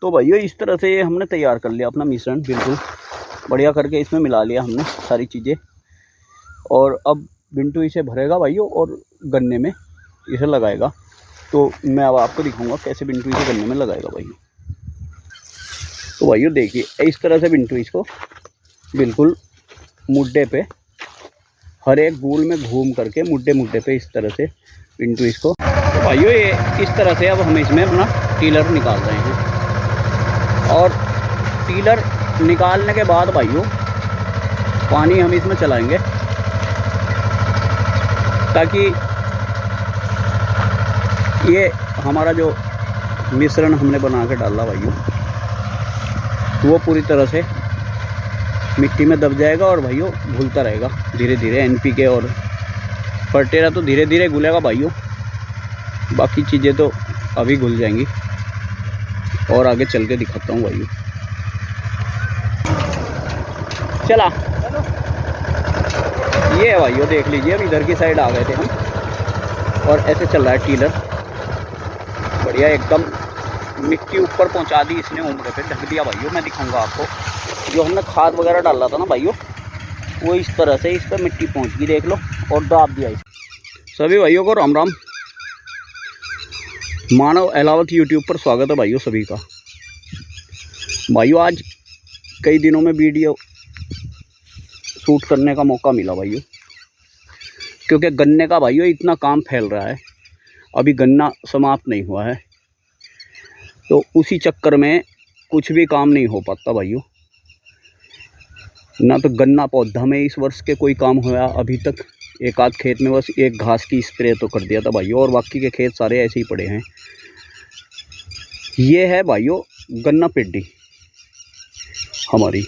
तो भाइयों इस तरह से हमने तैयार कर लिया अपना मिश्रण, बिल्कुल बढ़िया करके इसमें मिला लिया हमने सारी चीज़ें। और अब बिंटू इसे भरेगा भाइयों और गन्ने में इसे लगाएगा। तो मैं अब आपको दिखाऊंगा कैसे बिंटू इसे गन्ने में लगाएगा भाइयों। तो भाइयों देखिए इस तरह से बिंटू इसको बिल्कुल मुड्डे पे हर एक गोल में घूम करके मुड्डे पे इस तरह से बिंटू इसको। तो भाइयों ये इस तरह से अब हम इसमें अपना टीलर निकाल रहे हैं। और टीलर निकालने के बाद भाइयों पानी हम इसमें चलाएंगे ताकि ये हमारा जो मिश्रण हमने बना के डाला भाइयों वो पूरी तरह से मिट्टी में दब जाएगा और भाइयों घुलता रहेगा धीरे धीरे। एनपीके और फर्टेरा तो धीरे धीरे घुलेगा भाइयों, बाकी चीज़ें तो अभी घुल जाएंगी और आगे चल के दिखाता हूँ भाइयों। चला ये है भाइयों, देख लीजिए अब इधर की साइड आ गए थे हम और ऐसे चल रहा है टीलर बढ़िया एकदम। मिट्टी ऊपर पहुंचा दी इसने, उम्र पे ढक दिया भाइयों। मैं दिखाऊंगा आपको जो हमने खाद वगैरह डाला था ना भाइयों वो इस तरह से इस पर मिट्टी पहुंच गई, देख लो, और दाब दिया इस। सभी भाइयों को राम राम, मानव अहलावत यूट्यूब पर स्वागत है भाइयों सभी का। भाइयों आज कई दिनों में वीडियो शूट करने का मौका मिला भाइयों, क्योंकि गन्ने का भाइयों इतना काम फैल रहा है, अभी गन्ना समाप्त नहीं हुआ है, तो उसी चक्कर में कुछ भी काम नहीं हो पाता भाइयों। ना तो गन्ना पौधा में इस वर्ष के कोई काम हुआ अभी तक। एक आध खेत में बस एक घास की स्प्रे तो कर दिया था भाइयों, और बाकी के खेत सारे ऐसे ही पड़े हैं। ये है भाइयों गन्ना पेड्डी हमारी,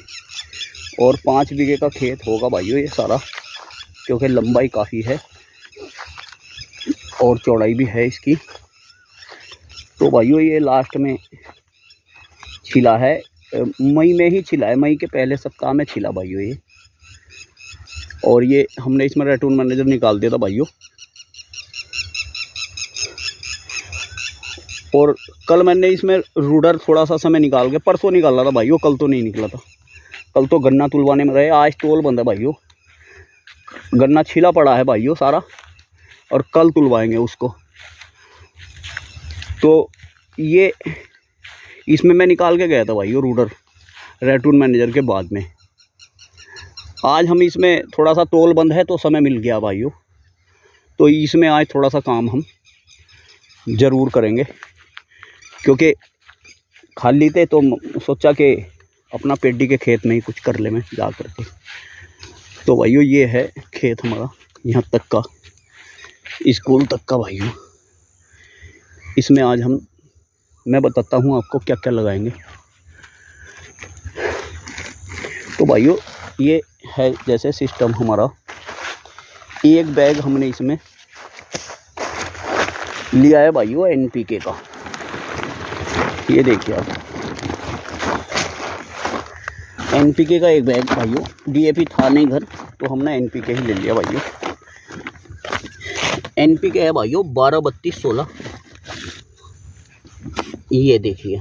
और 5 बीघे का खेत होगा भाइयों ये सारा, क्योंकि लंबाई काफ़ी है और चौड़ाई भी है इसकी। तो भाइयों ये लास्ट में छिला है, मई में ही छिला है, मई के पहले सप्ताह में छिला भाइयों ये। और ये हमने इसमें रेटून मैनेजर निकाल दिया था भाइयों। और कल मैंने इसमें रूडर थोड़ा सा समय निकाल के परसों निकाला था भाइयों, कल तो नहीं निकला था। कल तो गन्ना तुलवाने में रहे, आज तोल बंद है भाइयों। गन्ना छिला पड़ा है भाइयों सारा और कल तुलवाएंगे उसको। तो ये इसमें मैं निकाल के गया था भाइयों रूडर रेटून मैनेजर के बाद में। आज हम इसमें थोड़ा सा तोल बंद है तो समय मिल गया भाइयों, तो इसमें आज थोड़ा सा काम हम ज़रूर करेंगे, क्योंकि खाली थे तो सोचा कि अपना पेड्डी के खेत में ही कुछ कर ले मैं जा करके। तो भाइयों ये है खेत हमारा यहाँ तक का, स्कूल तक का भाइयों। इसमें आज मैं बताता हूँ आपको क्या क्या लगाएंगे। तो भाइयों ये है जैसे सिस्टम हमारा, एक बैग हमने इसमें लिया है भाइयों एनपीके का, ये देखिए आप, एनपीके का एक बैग भाइयों। डीएपी था नहीं घर तो हमने एनपीके ही ले लिया भाइयों। एनपीके है भाइयों 12-32-16, ये देखिए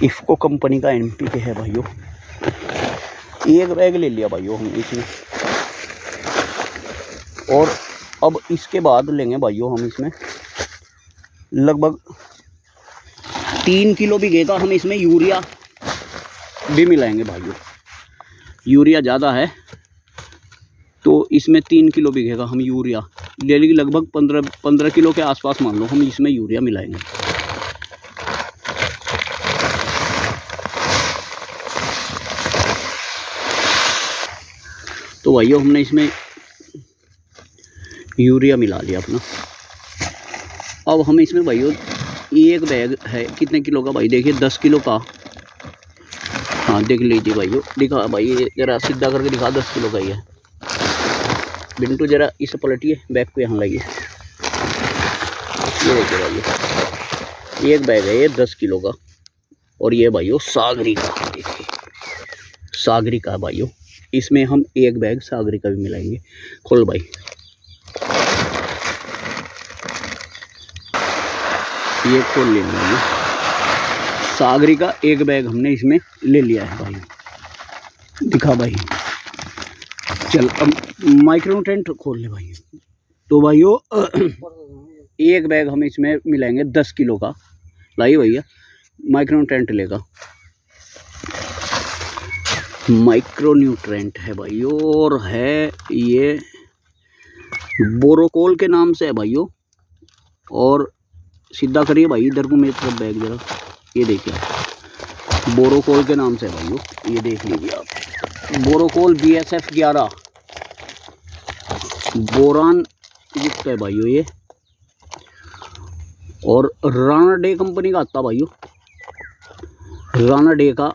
इफ्को कंपनी का एनपीके है भाइयों। एक बैग ले लिया भाइयों हम इसमें, और अब इसके बाद लेंगे भाइयों हम इसमें लगभग 3 किलो बीघे का हम इसमें यूरिया भी मिलाएंगे भाइयों। यूरिया ज़्यादा है तो इसमें 3 किलो बीघे का हम यूरिया ले लेंगे, लगभग 15 किलो के आसपास मान लो हम इसमें यूरिया मिलाएंगे। तो भाइयों हमने इसमें यूरिया मिला लिया अपना। अब हम इसमें भाइयों एक बैग है कितने किलो का भाई, देखिए 10 किलो का। हाँ देख लीजिए भाइयों, दिखा भाई ये जरा सीधा करके दिखा, 10 किलो का ही है। बिंटू जरा इसे पलटिए, बैग को यहाँ लाइए, ये देखिए भाइयों एक बैग है ये 10 किलो का। और ये भाइयों सागरी का, देखिए सागरी का भाइयों, इसमें हम एक बैग सागरी का भी मिलाएंगे। खोल भाई, ये खोल लेंगे। सागरी का एक बैग हमने इसमें ले लिया है भाई। दिखा भाई, चल अब माइक्रोन्यूट्रेंट खोल ले भाई। तो भाइयों एक बैग हम इसमें मिलाएंगे 10 किलो का। लाइए भैया, माइक्रोन्यूट्रेंट लेगा। माइक्रोन्यूट्रेंट है भाइयों, और है ये बोरोकोल के नाम से है भाइयों। और सीधा करिए भाई इधर को मेरे तरफ बैग जरा, ये देखिए बोरोकोल के नाम से है भाइयों। ये देख लीजिए आप, बोरोकोल BSF 11 बोरान युक्त है भाइयों ये। और राणा डे कंपनी का आता भाइयों, राणा डे का,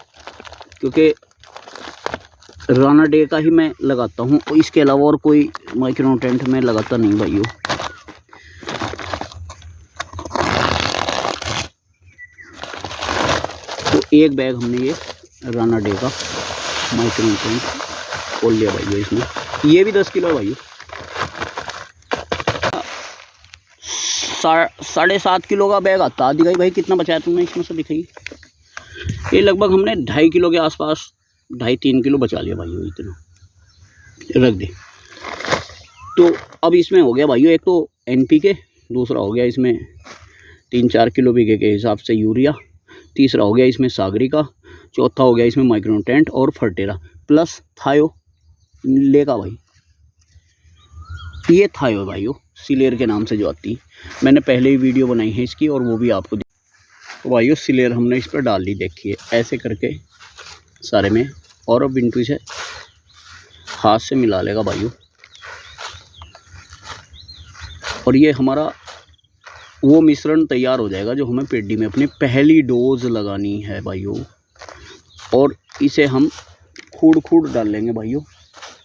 क्योंकि राणा डे का ही मैं लगाता हूँ, इसके अलावा और कोई माइक्रोन्यूट्रेंट में लगाता नहीं भाइयों। तो एक बैग हमने ये राणा डे का माइक्रोन्यूट्रेंट खोल लिया भाइयों इसमें। ये भी 10 किलो है भाइयों। 7.5 किलो का बैग आता। दिखाई भाई कितना बचाया तुमने इसमें से, दिखाई। ये लगभग हमने 2.5 किलो के आसपास, 2.5-3 किलो बचा लिया भाइयों, इतना रख दे। तो अब इसमें हो गया भाइयों, एक तो NPK, दूसरा हो गया इसमें 3-4 किलो बीघे के हिसाब से यूरिया, तीसरा हो गया इसमें सागरी का, चौथा हो गया इसमें माइक्रोन्यूट्रेंट और फर्टेरा प्लस थायो लेगा भाई। ये थायो भाइयों सिलेर के नाम से जो आती है, मैंने पहले ही वीडियो बनाई है इसकी, और वो भी आपको। तो भाइयों सिलेर हमने इस पर डाल ली, देखिए ऐसे करके सारे में। और अब बिंटू से हाथ से मिला लेगा भाइयों। और ये हमारा वो मिश्रण तैयार हो जाएगा जो हमें पेडी में अपनी पहली डोज लगानी है भाइयों। और इसे हम खूड़ डाल लेंगे भाइयों।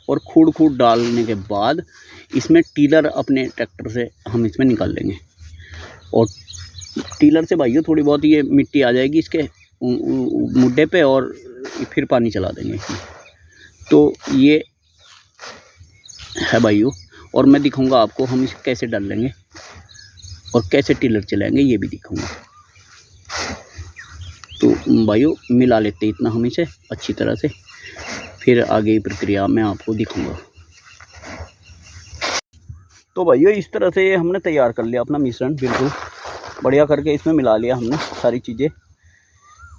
और खूड़ डालने के बाद इसमें टीलर अपने ट्रैक्टर से हम इसमें निकाल लेंगे। और टीलर से भाइयों थोड़ी बहुत ये मिट्टी आ जाएगी इसके मुड्ढे पे, और फिर पानी चला देंगे इसमें। तो ये है भाइयों, और मैं दिखाऊंगा आपको हम इसे कैसे डाल लेंगे और कैसे टिलर चलाएंगे, ये भी दिखाऊंगा। तो भाइयों मिला लेते इतना हम इसे अच्छी तरह से, फिर आगे की प्रक्रिया मैं आपको दिखाऊंगा। तो भाइयों इस तरह से हमने तैयार कर लिया अपना मिश्रण, बिल्कुल बढ़िया करके इसमें मिला लिया हमने सारी चीज़ें।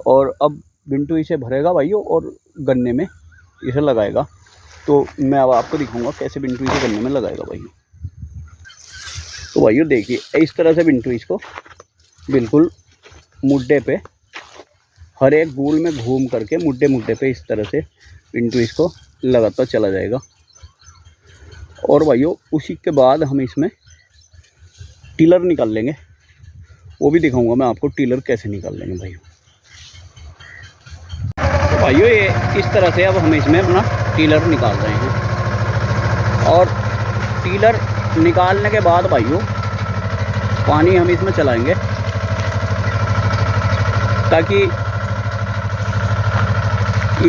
और अब बिंटू इसे भरेगा भाइयों और गन्ने में इसे लगाएगा। तो मैं अब आपको दिखाऊंगा कैसे बिंटू इसे गन्ने में लगाएगा भाइयों। तो भाइयों देखिए इस तरह से बिंटू इसको बिल्कुल मुड्ढे पे हर एक गोल में घूम करके मुड्ढे पे इस तरह से बिंटू इसको लगाता चला जाएगा। और भाइयों उसी के बाद हम इसमें टिलर निकाल लेंगे, वो भी दिखाऊंगा मैं आपको टिलर कैसे निकाल लेंगे भाइयों। तो भाइयों ये इस तरह से अब हम इसमें अपना टिलर निकाल रहे हैं। और टिलर निकालने के बाद भाइयों पानी हम इसमें चलाएंगे, ताकि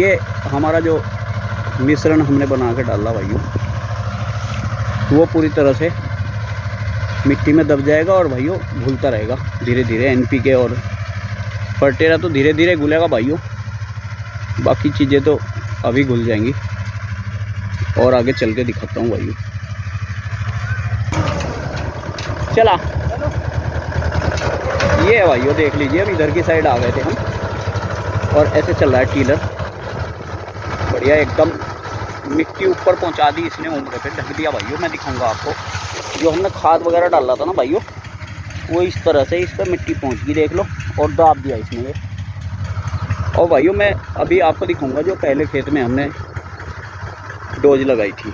ये हमारा जो मिश्रण हमने बना के डाला भाइयों वो पूरी तरह से मिट्टी में दब जाएगा। और भाइयों घुलता रहेगा धीरे धीरे। NPK और फर्टेरा तो धीरे धीरे घुलेगा भाइयों, बाकी चीज़ें तो अभी घुल जाएंगी। और आगे चल के दिखाता हूँ भाइयों। चला ये है भाइयों, देख लीजिए अब इधर की साइड आ गए थे हम, और ऐसे चल रहा है टीलर बढ़िया एकदम। मिट्टी ऊपर पहुंचा दी इसने, उम्र पे ढक दिया भाइयों। मैं दिखाऊंगा आपको जो हमने खाद वगैरह डाला था ना भाइयों, वो इस तरह से इस पर मिट्टी पहुंच गई, देख लो, और दाब दिया इसने ये। और भाइयों मैं अभी आपको दिखाऊंगा जो पहले खेत में हमने डोज लगाई थी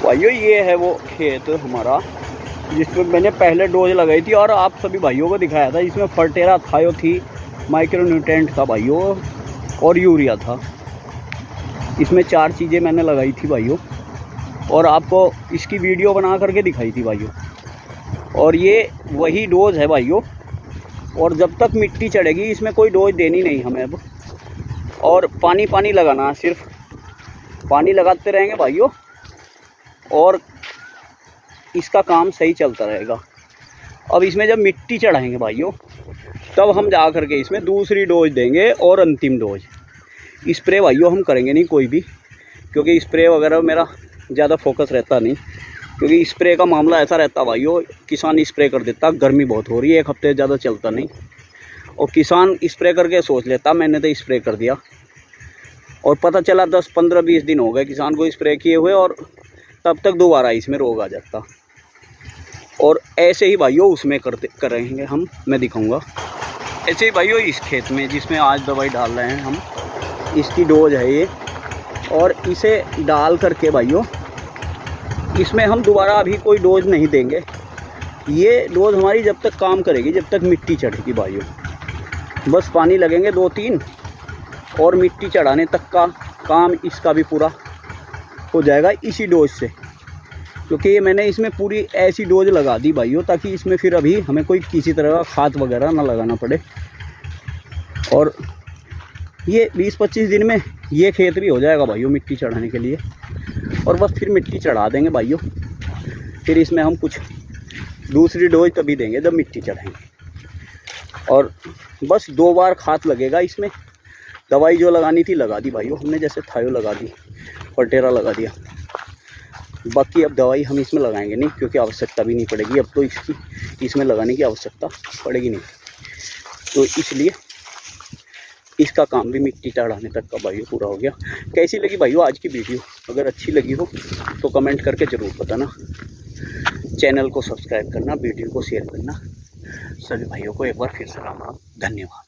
भाइयों। ये है वो खेत हमारा जिसमें मैंने पहले डोज लगाई थी, और आप सभी भाइयों को दिखाया था। इसमें फर्टेरा थायो थी, माइक्रोन्यूट्रेंट था भाइयों, और यूरिया था। इसमें 4 चीज़ें मैंने लगाई थी भाइयों, और आपको इसकी वीडियो बना करके दिखाई थी भाइयों। और ये वही डोज है भाइयों। और जब तक मिट्टी चढ़ेगी इसमें कोई डोज देनी नहीं हमें अब। और पानी लगाना, सिर्फ पानी लगाते रहेंगे भाइयों, और इसका काम सही चलता रहेगा। अब इसमें जब मिट्टी चढ़ाएंगे भाइयों तब हम जा करके इसमें दूसरी डोज देंगे और अंतिम डोज। स्प्रे भाइयों हम करेंगे नहीं कोई भी, क्योंकि स्प्रे वगैरह मेरा ज़्यादा फोकस रहता नहीं, क्योंकि स्प्रे का मामला ऐसा रहता भाइयों, किसान स्प्रे कर देता, गर्मी बहुत हो रही है, 1 हफ्ते ज़्यादा चलता नहीं, और किसान स्प्रे करके सोच लेता मैंने तो स्प्रे कर दिया, और पता चला 10, 15, 20 दिन हो गए किसान को स्प्रे किए हुए, और तब तक दोबारा इसमें रोग आ जाता। और ऐसे ही भाइयों उसमें करेंगे हम, मैं दिखाऊंगा। ऐसे ही भाइयों इस खेत में जिसमें आज दवाई डाल रहे हैं हम, इसकी डोज है ये, और इसे डाल करके भाइयों इसमें हम दोबारा अभी कोई डोज नहीं देंगे। ये डोज हमारी जब तक काम करेगी, जब तक मिट्टी चढ़ेगी भाइयों, बस पानी लगेंगे 2-3 और मिट्टी चढ़ाने तक का काम इसका भी पूरा हो जाएगा इसी डोज से। क्योंकि ये मैंने इसमें पूरी ऐसी डोज लगा दी भाइयों, ताकि इसमें फिर अभी हमें कोई किसी तरह का खाद वगैरह ना लगाना पड़े। और ये 20-25 दिन में ये खेत भी हो जाएगा भाइयों मिट्टी चढ़ाने के लिए, और बस फिर मिट्टी चढ़ा देंगे भाइयों। फिर इसमें हम कुछ दूसरी डोज तभी देंगे जब मिट्टी चढ़ाएंगे, और बस 2 बार खाद लगेगा इसमें। दवाई जो लगानी थी लगा दी भाइयों हमने, जैसे थायो लगा दी, फर्टेरा लगा दिया, बाकी अब दवाई हम इसमें लगाएंगे नहीं, क्योंकि आवश्यकता भी नहीं पड़ेगी अब तो इसमें लगाने की आवश्यकता पड़ेगी नहीं, तो इसलिए इसका काम भी मिट्टी चढ़ाने तक का भाइयों पूरा हो गया। कैसी लगी भाइयों आज की वीडियो? अगर अच्छी लगी हो तो कमेंट करके ज़रूर बताना, चैनल को सब्सक्राइब करना, वीडियो को शेयर करना। सभी भाइयों को एक बार फिर से राम राम, धन्यवाद।